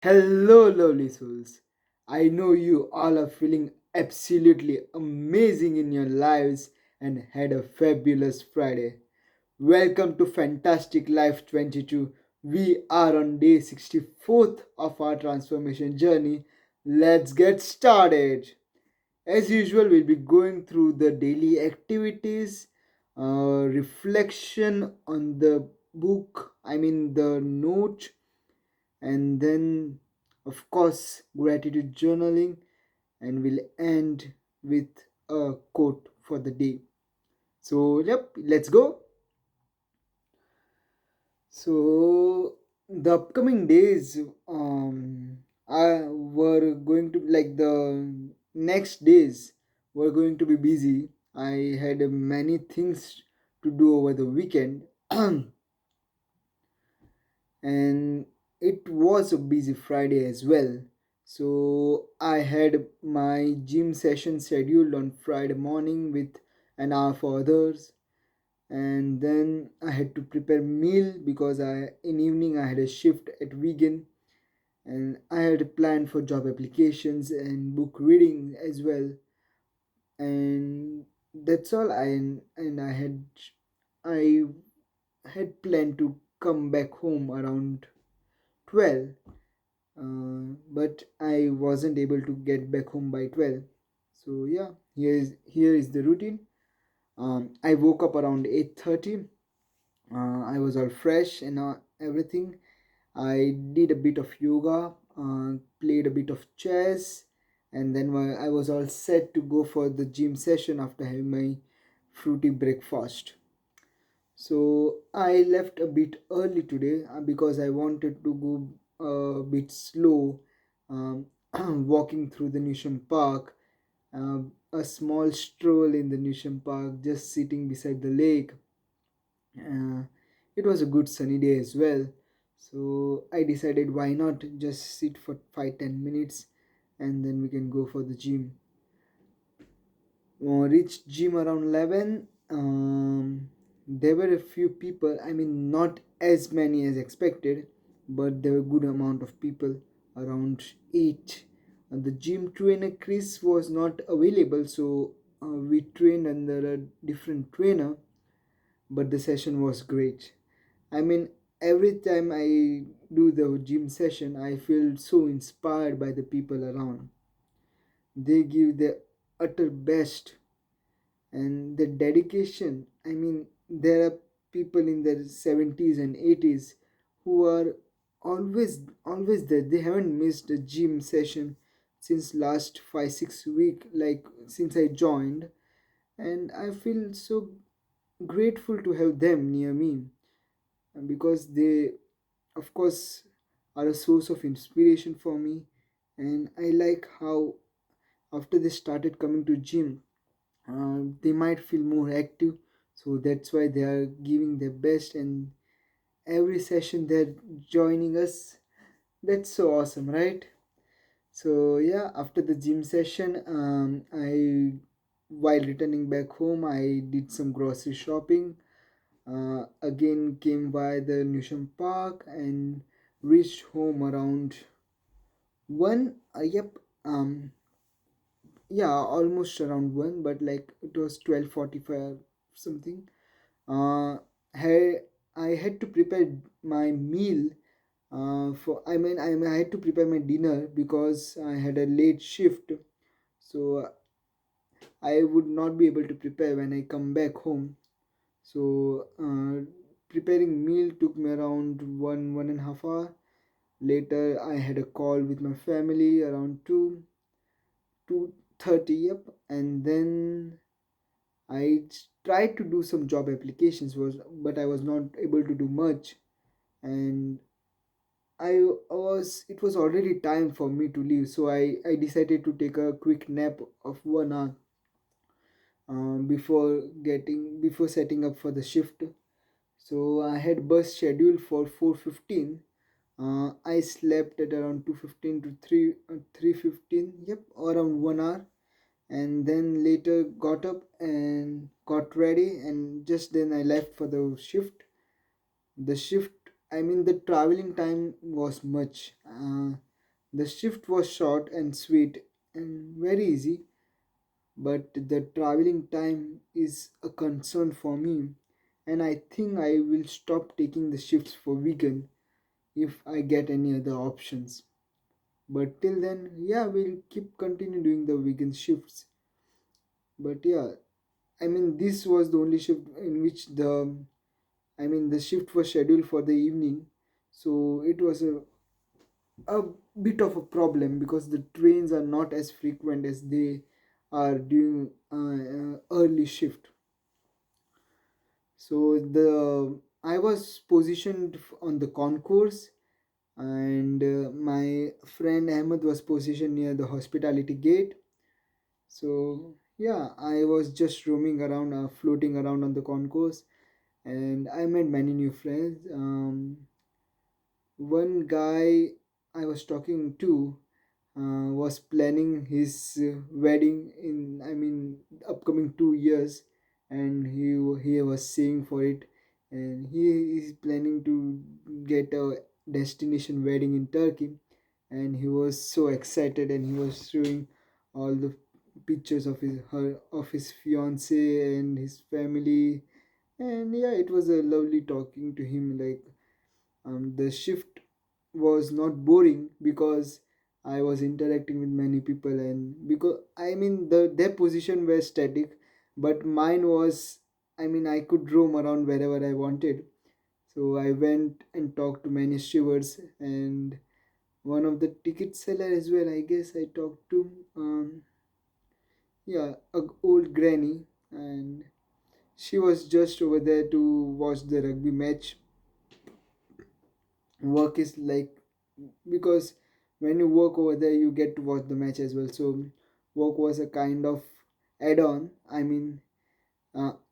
Hello, lovely souls. I know you all are feeling absolutely amazing in your lives and had a fabulous Friday. Welcome to Fantastic Life 22. We are on day 64th of our transformation journey. Let's get started. As usual, we'll be going through the daily activities, reflection on the book, the note, and then of course gratitude journaling, and we'll end with a quote for the day. So yep, let's go. So the upcoming days I were going to like the next days were going to be busy. I had many things to do over the weekend and it was a busy Friday as well. So I had my gym session scheduled on Friday morning with an hour for others, and then I had to prepare meal because I in evening I had a shift at vegan, and I had a plan for job applications and book reading as well, and that's all. I had planned to come back home around 12, but I wasn't able to get back home by 12. So yeah, here is the routine. I woke up around 8:30. I was all fresh and everything. I did a bit of yoga, played a bit of chess, and then I was all set to go for the gym session after having my fruity breakfast. So I left a bit early today because I wanted to go a bit slow, um, walking through the Newsham Park, a small stroll in the Newsham Park, just sitting beside the lake. Uh, it was a good sunny day as well. So I decided why not just sit for 5-10 minutes and then we can go for the gym. Reached gym around 11. There were a few people, not as many as expected, but there were good amount of people, around 8. The gym trainer Chris was not available, so we trained under a different trainer, but the session was great. I mean, every time I do the gym session, I feel so inspired by the people around. They give their utter best and the dedication. There are people in their 70s and 80s who are always there. They haven't missed a gym session since last 5-6 week, like since I joined, and I feel so grateful to have them near me, and because they of course are a source of inspiration for me. And I like how after they started coming to gym, they might feel more active, so that's why they are giving their best, and every session they're joining us. That's so awesome, right? So yeah, after the gym session, I while returning back home I did some grocery shopping, again came by the Newsham Park and reached home around 1. Yep, yeah, almost around 1, but like it was 12:45 or something. uh had I had to prepare my meal, I had to prepare my dinner because I had a late shift, so I would not be able to prepare when I come back home. So preparing meal took me around 1.5 hour. Later I had a call with my family around 2:30. Yep, and then I tried to do some job applications, but I was not able to do much, and it was already time for me to leave, so I decided to take a quick nap of 1 hour before setting up for the shift. So I had bus scheduled for 4:15. I slept at around 2:15 to 3:15. Yep, around 1 hour, and then later got up and got ready, and just then I left for the shift. The shift, the traveling time was much. The shift was short and sweet and very easy, but the traveling time is a concern for me, and I think I will stop taking the shifts for vegan if I get any other options. But till then, yeah, we'll keep continue doing the vegan shifts. But yeah, I mean, this was the only shift in which the shift was scheduled for the evening, so it was a bit of a problem because the trains are not as frequent as they are during early shift. So the I was positioned on the concourse, and my friend Ahmed was positioned near the hospitality gate. So yeah, I was just roaming around, floating around on the concourse, and I made many new friends. One guy I was talking to was planning his wedding in, upcoming 2 years, and he was saving for it, and he is planning to get a destination wedding in Turkey, and he was so excited, and he was showing all the pictures of his fiance and his family, and yeah, it was a lovely talking to him. Like, the shift was not boring because I was interacting with many people, and because their position were static, but mine was, I could roam around wherever I wanted. So I went and talked to many stewards and one of the ticket seller as well. I guess I talked to yeah, a old granny, and she was just over there to watch the rugby match. Work is like, because when you work over there you get to watch the match as well, so work was a kind of add-on,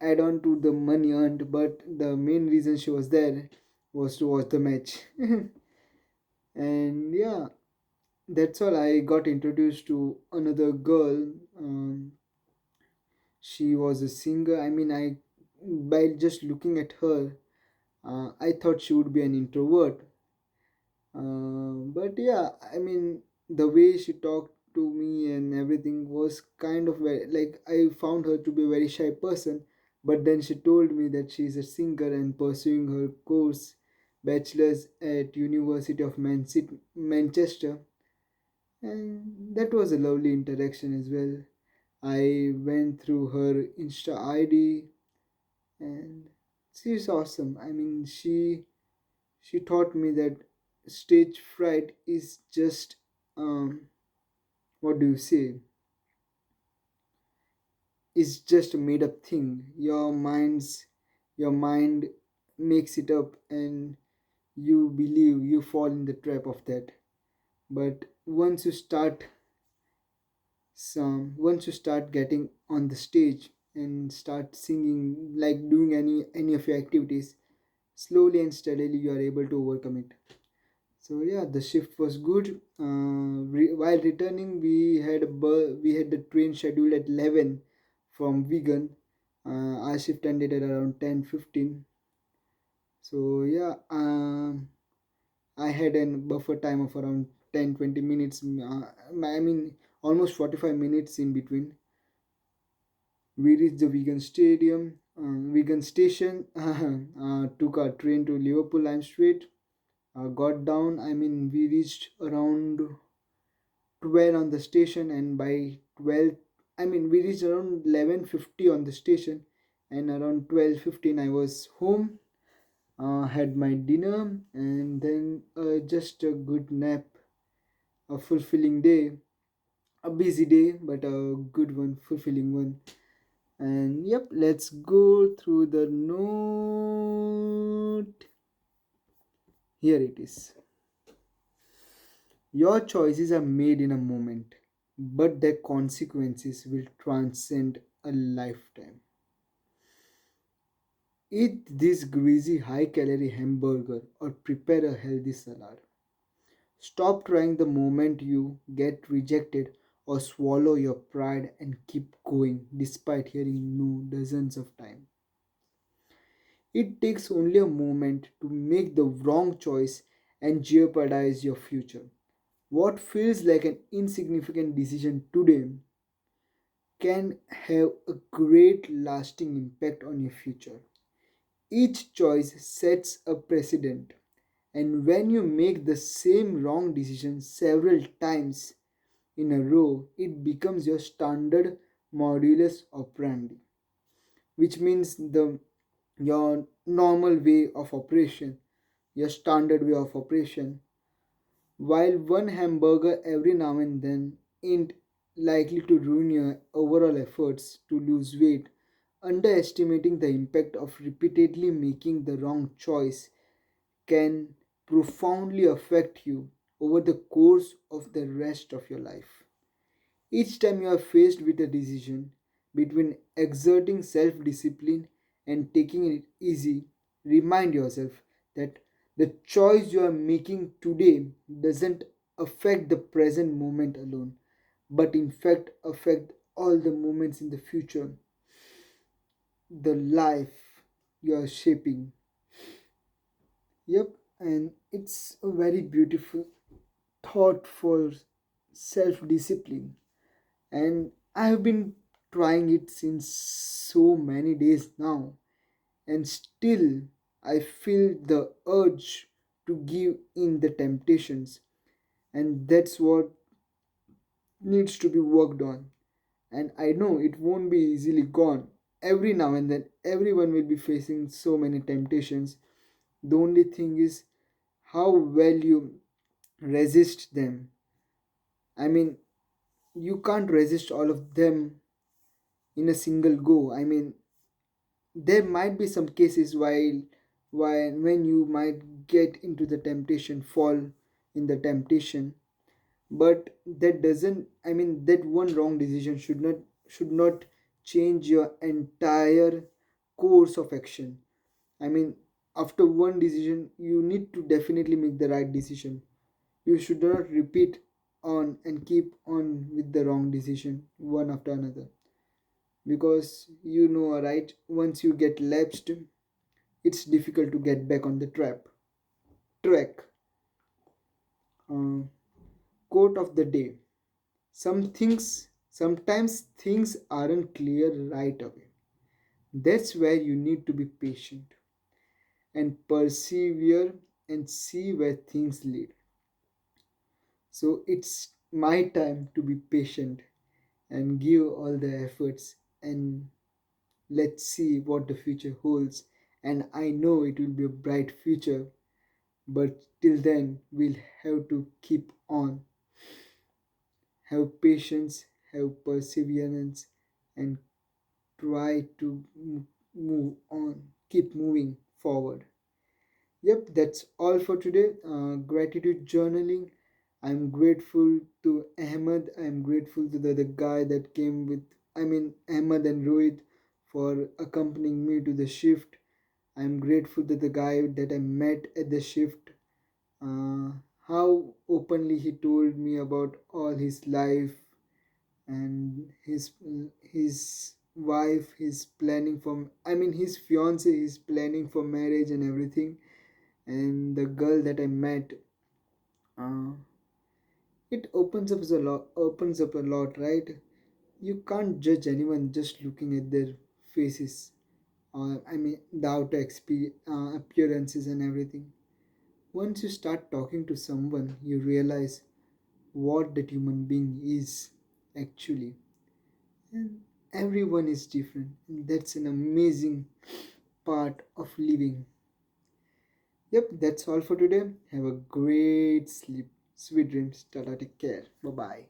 add-on to the money earned, but the main reason she was there was to watch the match. And yeah, that's all. I got introduced to another girl. She was a singer. I by just looking at her, I thought she would be an introvert. But yeah, the way she talked to me and everything was kind of very, like, I found her to be a very shy person. But then she told me that she's a singer and pursuing her course, bachelor's at University of Manchester, and that was a lovely interaction as well. I went through her Insta ID, and she's awesome. She taught me that stage fright is just, what do you say, is just a made up thing. Your mind makes it up, and you believe, you fall in the trap of that. But once you start getting on the stage and start singing, like doing any of your activities, slowly and steadily you are able to overcome it. So yeah, the shift was good. While returning, we had the train scheduled at 11 from Vegan. Our shift ended at around 10:15. So yeah, I had a buffer time of around 10-20 minutes. Almost 45 minutes in between. We reached the vegan station. Took our train to Liverpool Lime Street. Got down. We reached around 12 on the station, and by 12, we reached around 11:50 on the station, and around 12:15 I was home. Had my dinner, and then just a good nap. A fulfilling day, a busy day, but a good one, fulfilling one. And yep, let's go through the note. Here it is. Your choices are made in a moment, but their consequences will transcend a lifetime. Eat this greasy high calorie hamburger or prepare a healthy salad. Stop trying the moment you get rejected, or swallow your pride and keep going despite hearing no dozens of times. It takes only a moment to make the wrong choice and jeopardize your future. What feels like an insignificant decision today can have a great lasting impact on your future. Each choice sets a precedent, and when you make the same wrong decision several times in a row, it becomes your standard modulus operandi, which means the your normal way of operation, your standard way of operation. While one hamburger every now and then ain't likely to ruin your overall efforts to lose weight, underestimating the impact of repeatedly making the wrong choice can profoundly affect you over the course of the rest of your life. Each time you are faced with a decision between exerting self discipline and taking it easy, remind yourself that the choice you are making today doesn't affect the present moment alone, but in fact affect all the moments in the future, the life you are shaping. Yep, and it's a very beautiful thought for self discipline. And I have been trying it since so many days now, and still I feel the urge to give in the temptations, and that's what needs to be worked on. And I know it won't be easily gone. Every now and then, everyone will be facing so many temptations. The only thing is how well you resist them. I mean, you can't resist all of them in a single go. I mean, there might be some cases while when you might get into the temptation, fall in the temptation, but that doesn't, I mean, that one wrong decision should not change your entire course of action. I mean, after one decision you need to definitely make the right decision. You should not repeat on and keep on with the wrong decision one after another, because you know, right, once you get lapsed, it's difficult to get back on the track. uh, Quote of the day: sometimes things aren't clear right away. That's where you need to be patient and persevere and see where things lead. So it's my time to be patient and give all the efforts, and let's see what the future holds. And I know it will be a bright future, but till then we'll have to keep on, have patience, have perseverance, and try to move on, keep moving forward. Yep, that's all for today. Gratitude journaling. I'm grateful to Ahmed. I'm grateful to the guy that came with, I mean, Ahmed and Rohit, for accompanying me to the shift. I'm grateful to the guy that I met at the shift. Uh, how openly he told me about all his life, and his wife, his planning for, I mean, his fiance, his planning for marriage and everything. And the girl that I met, uh, it opens up a lot, right? You can't judge anyone just looking at their faces, I mean the outer appearances and everything. Once you start talking to someone, you realize what that human being is actually. And everyone is different, and that's an amazing part of living. Yep, that's all for today. Have a great sleep. Sweet dreams. Tata, take care. Bye bye.